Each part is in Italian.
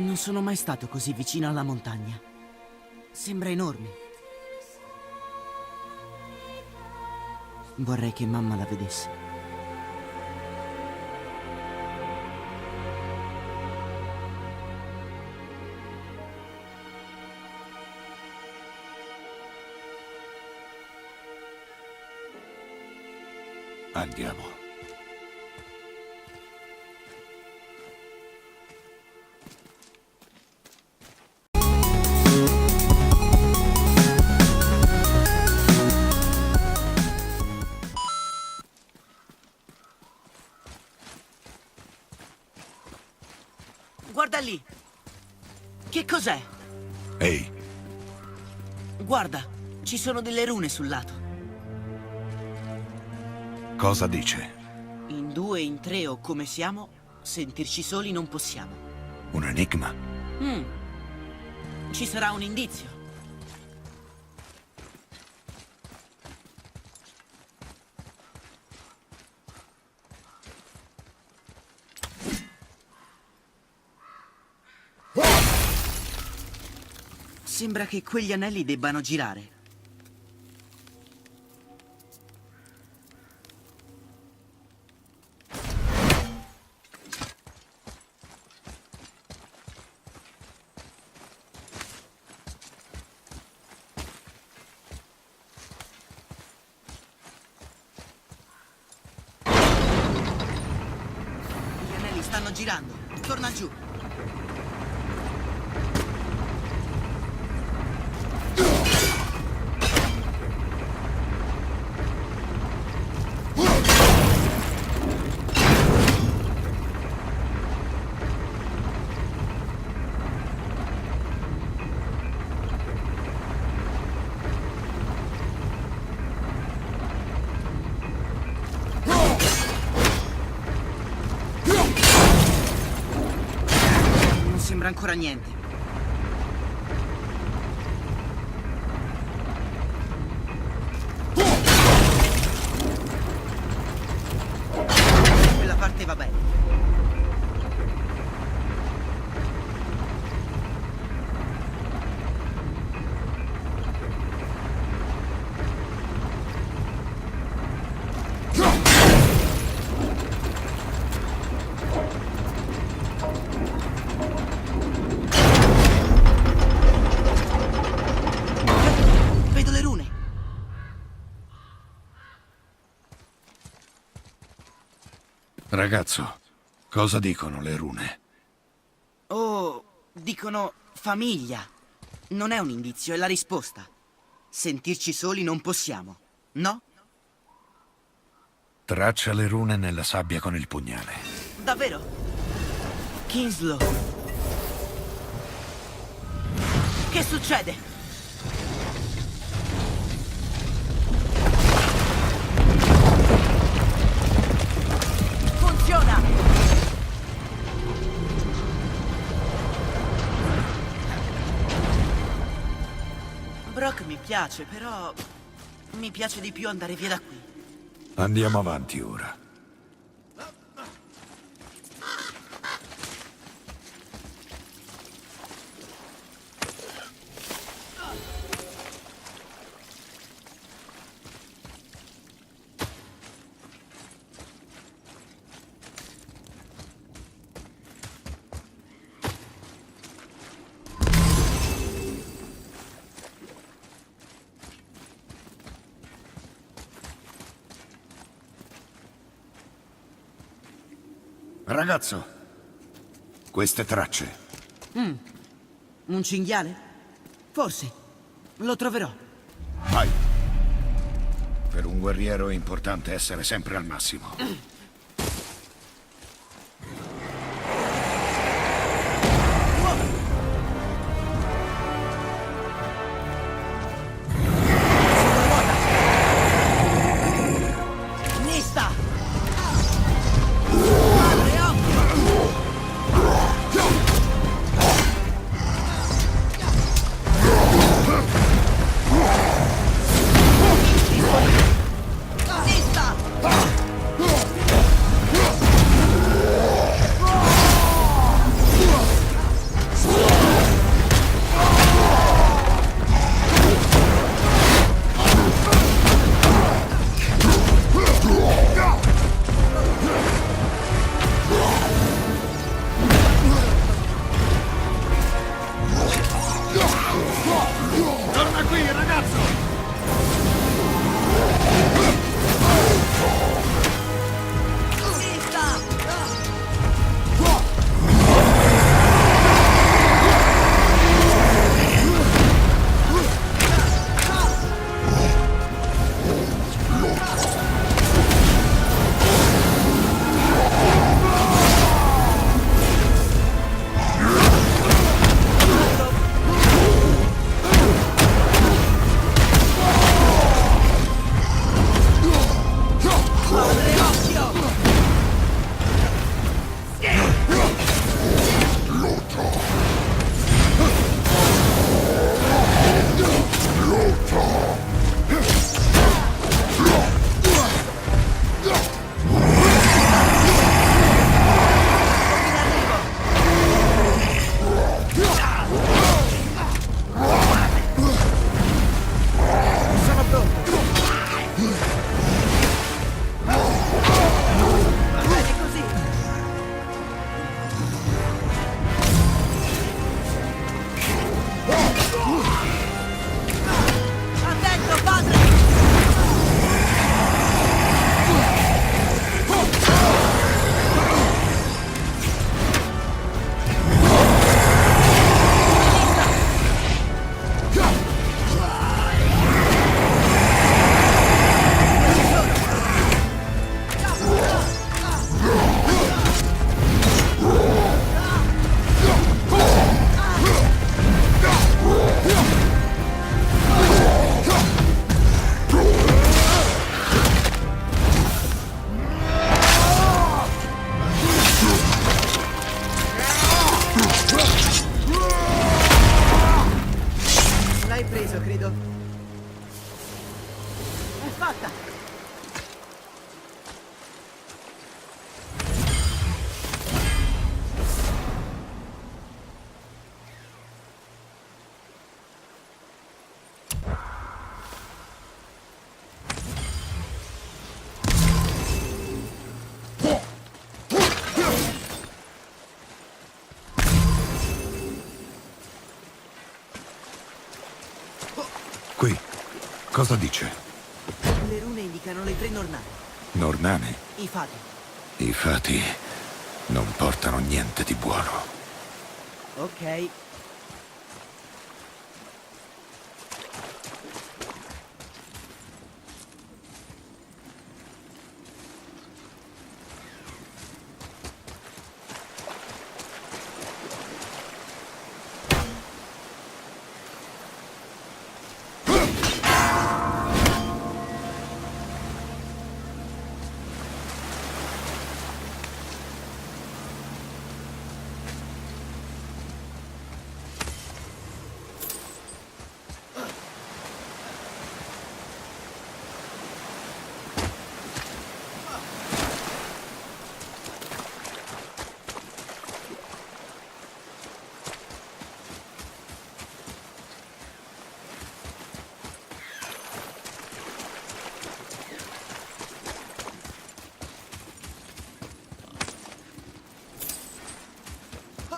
Non sono mai stato così vicino alla montagna. Sembra enorme. Vorrei che mamma la vedesse. Andiamo. Guarda lì! Che cos'è? Ehi, Guarda, ci sono delle rune sul lato. cosa dice? In 2, in 3 o come siamo, sentirci soli non possiamo. Un enigma? Ci sarà un indizio. Sembra che quegli anelli debbano girare. Gli anelli stanno girando. Torna giù. Non sembra ancora niente. Quella parte va bene. Vedo le rune. Ragazzo, cosa dicono le rune? Oh, dicono famiglia. Non è un indizio, è la risposta. Sentirci soli non possiamo, no? Traccia le rune nella sabbia con il pugnale. Davvero? Kinslow. Che succede? Funziona! Brock mi piace, però mi piace di più andare via da qui. Andiamo avanti ora. Ragazzo, queste tracce. Un cinghiale? Forse. Lo troverò. Vai. Per un guerriero è importante essere sempre al massimo. Nista! Padre, occhio! Nista! qui, ragazzo! Sono pronto. Bene così. Attento, padre! L'hai preso, credo. È fatta! Qui. Cosa dice? Le rune indicano le tre Nornane, Nornane. i fati. I fati non portano niente di buono. Ok.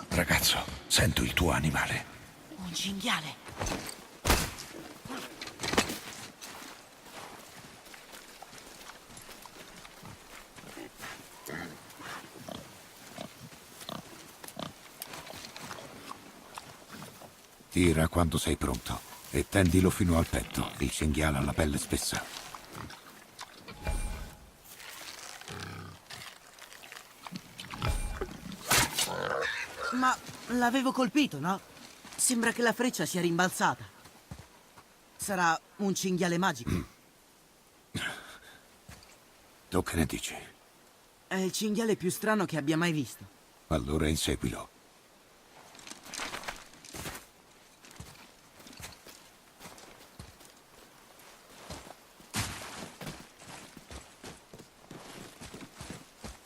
Ragazzo, sento il tuo animale. Un cinghiale. Tira quando sei pronto e tendilo fino al petto. Il cinghiale ha la pelle spessa. Ma l'avevo colpito, no? Sembra che la freccia sia rimbalzata. Sarà un cinghiale magico. Tu che ne dici? È il cinghiale più strano che abbia mai visto. Allora inseguilo.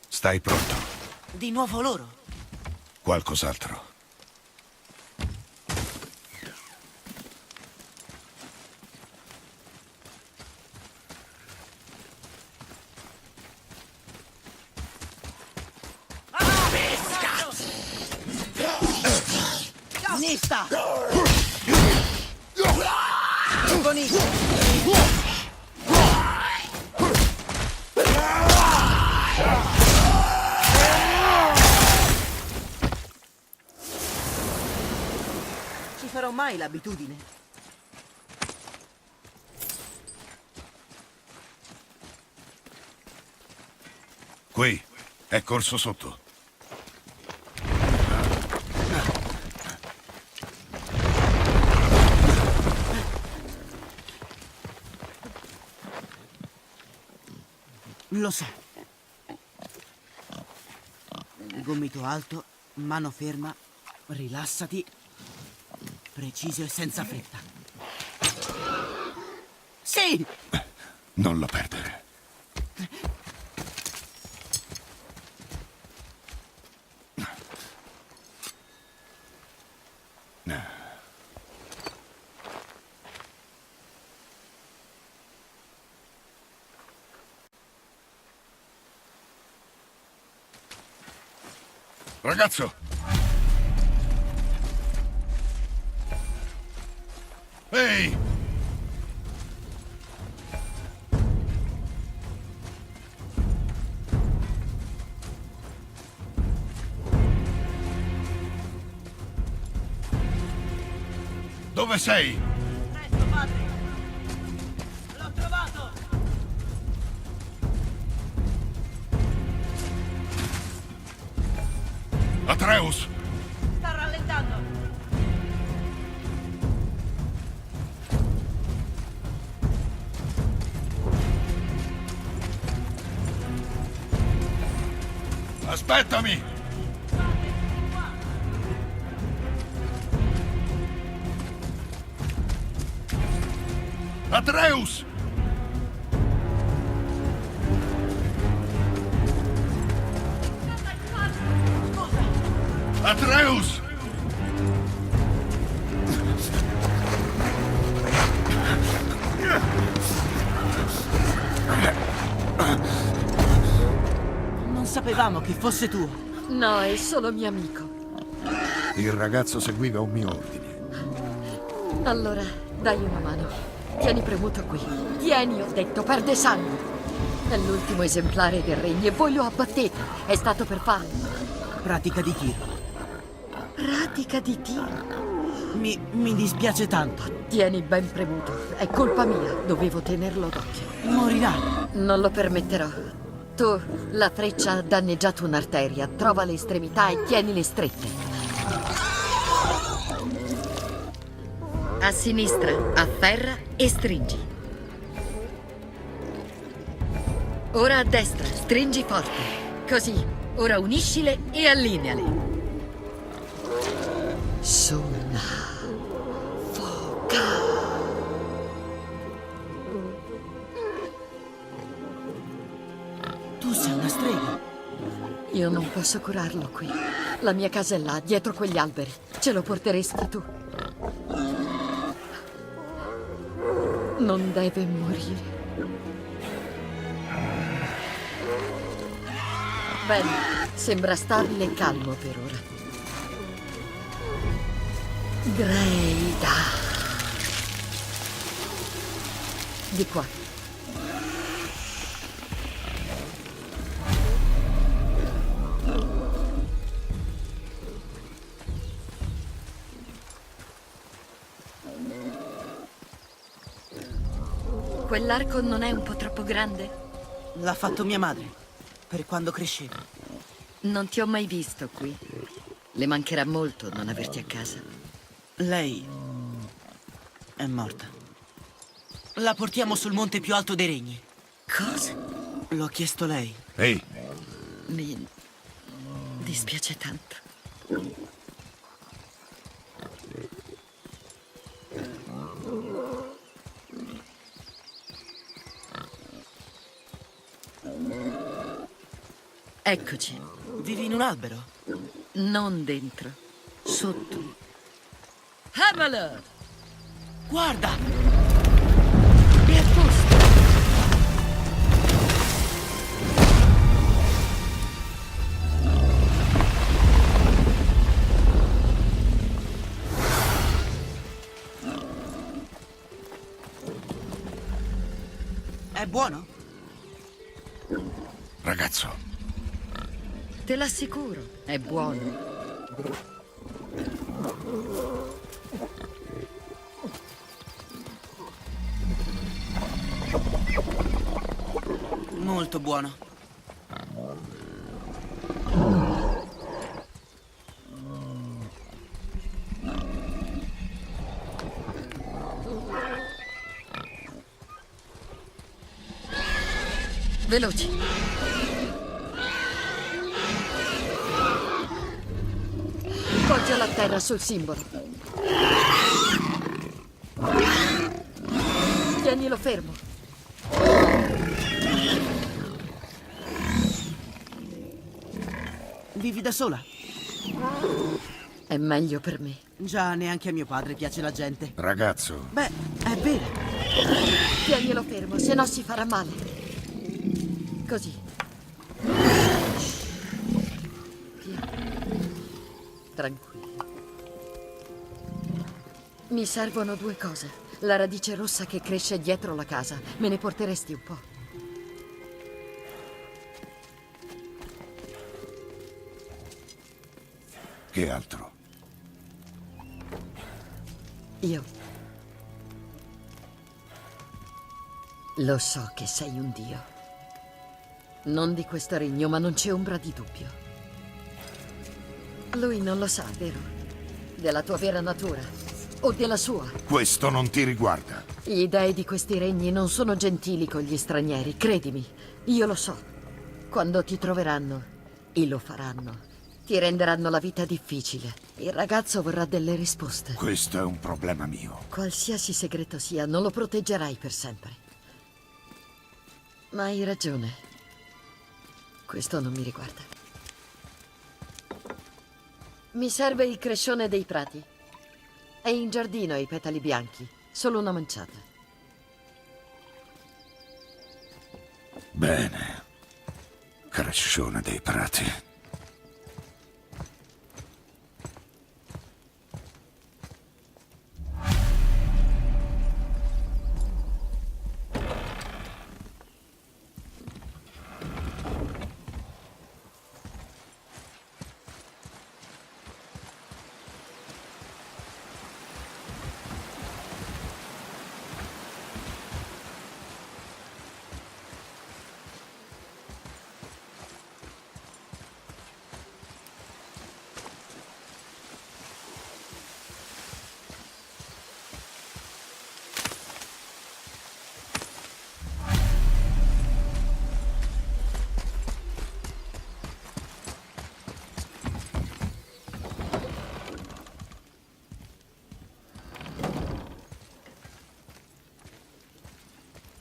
Stai pronto? Di nuovo loro. Qualcos'altro? Nista! Dragonite! Ci farò mai l'abitudine? Qui, è corso sotto. Lo so. Gomito alto, mano ferma, rilassati, preciso e senza fretta. Sì! Non la perdere. Ragazzo! Ehi! Dove sei? Presto, padre! L'ho trovato! Atreus! Sta rallentando! Aspettami! Atreus! Atreus! Non sapevamo che fosse tuo. No, è solo mio amico. Il ragazzo seguiva un mio ordine. Allora, dai una mano. Tieni premuto qui. Tieni, ho detto, perde sangue. È l'ultimo esemplare del regno e voi lo abbattete. È stato per farlo. Pratica di tiro. Pratica di tiro. Mi dispiace tanto. Tieni ben premuto. È colpa mia. Dovevo tenerlo d'occhio. Morirà. Non lo permetterò. Tu, la freccia ha danneggiato un'arteria. Trova le estremità e tienile strette. A sinistra, afferra e stringi. Ora a destra, stringi forte. Così, ora uniscile e allineale. Suona. Foca. Tu sei una strega. Io non posso curarlo qui. La mia casa è là, dietro quegli alberi. Ce lo porteresti tu. Non deve morire. Bene, sembra stabile e calmo per ora. Greida. Di qua. Quell'arco non è un po' troppo grande? L'ha fatto mia madre, per quando crescevo. Non ti ho mai visto qui. Le mancherà molto non averti a casa. Lei è morta. La portiamo sul monte più alto dei regni. Cosa? L'ho chiesto lei. Ehi, Mi dispiace tanto. Eccoci. Vivi in un albero? Non dentro. Sotto. Hamala! Guarda! È a posto. È buono? Ragazzo, Te l'assicuro, è buono. Molto buono. Veloci. Poggia la terra sul simbolo. Tienilo fermo. Vivi da sola? È meglio per me. Già, neanche a mio padre piace la gente. ragazzo, Beh, è vero. Tienilo fermo, se no si farà male. Così. Piano. Tranquillo. Mi servono due cose. La radice rossa che cresce dietro la casa. Me ne porteresti un po'? che altro? Io lo so che sei un dio. Non di questo regno, ma non c'è ombra di dubbio. Lui non lo sa, vero? Della tua vera natura. O della sua. Questo non ti riguarda. Gli dei di questi regni non sono gentili con gli stranieri, credimi. Io lo so. Quando ti troveranno, e lo faranno, ti renderanno la vita difficile. Il ragazzo vorrà delle risposte. Questo è un problema mio. Qualsiasi segreto sia, non lo proteggerai per sempre. Ma hai ragione. Questo non mi riguarda. Mi serve il crescione dei prati. È in giardino ai petali bianchi. Solo una manciata. Bene. Crescione dei prati.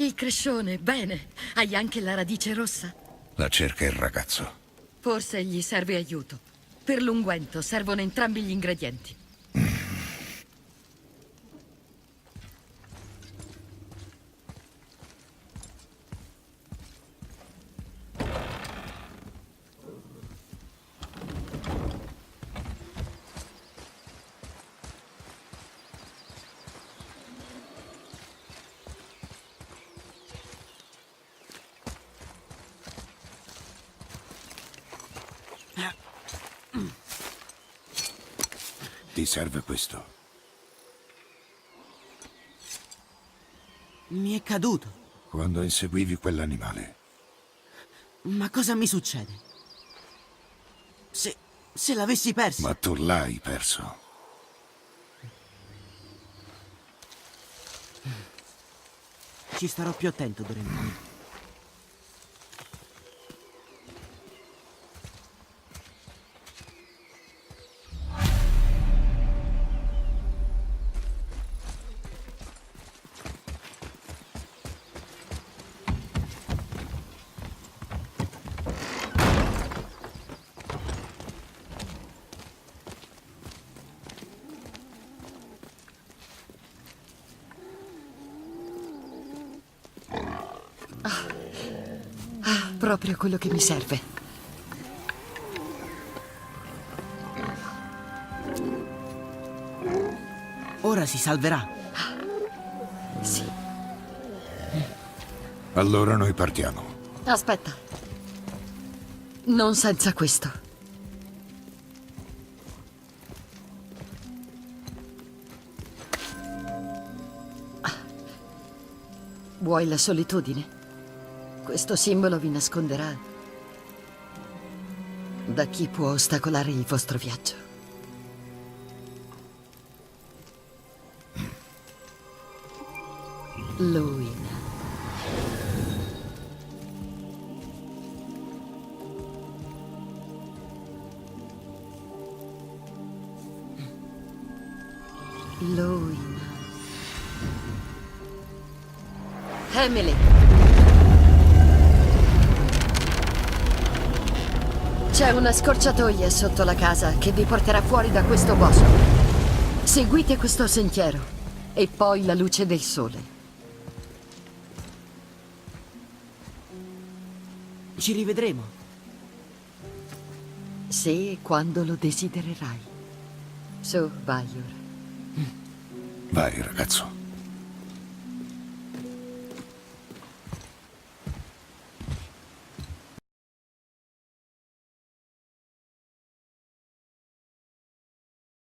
Il crescione, bene. Hai anche la radice rossa? La cerca il ragazzo. Forse gli serve aiuto. Per l'unguento servono entrambi gli ingredienti. Ti serve questo? Mi è caduto. Quando inseguivi quell'animale. Ma cosa mi succede? Se l'avessi perso. Ma tu l'hai perso. Ci starò più attento d'ora in poi. Proprio quello che mi serve. Ora si salverà. Sì. Allora noi partiamo. Aspetta. Non senza questo. Vuoi la solitudine? Questo simbolo vi nasconderà da chi può ostacolare il vostro viaggio. Luina. Luina. Emily. C'è una scorciatoia sotto la casa che vi porterà fuori da questo bosco. Seguite questo sentiero e poi la luce del sole. Ci rivedremo. Se e quando lo desidererai. Su, vai ora. Vai, ragazzo.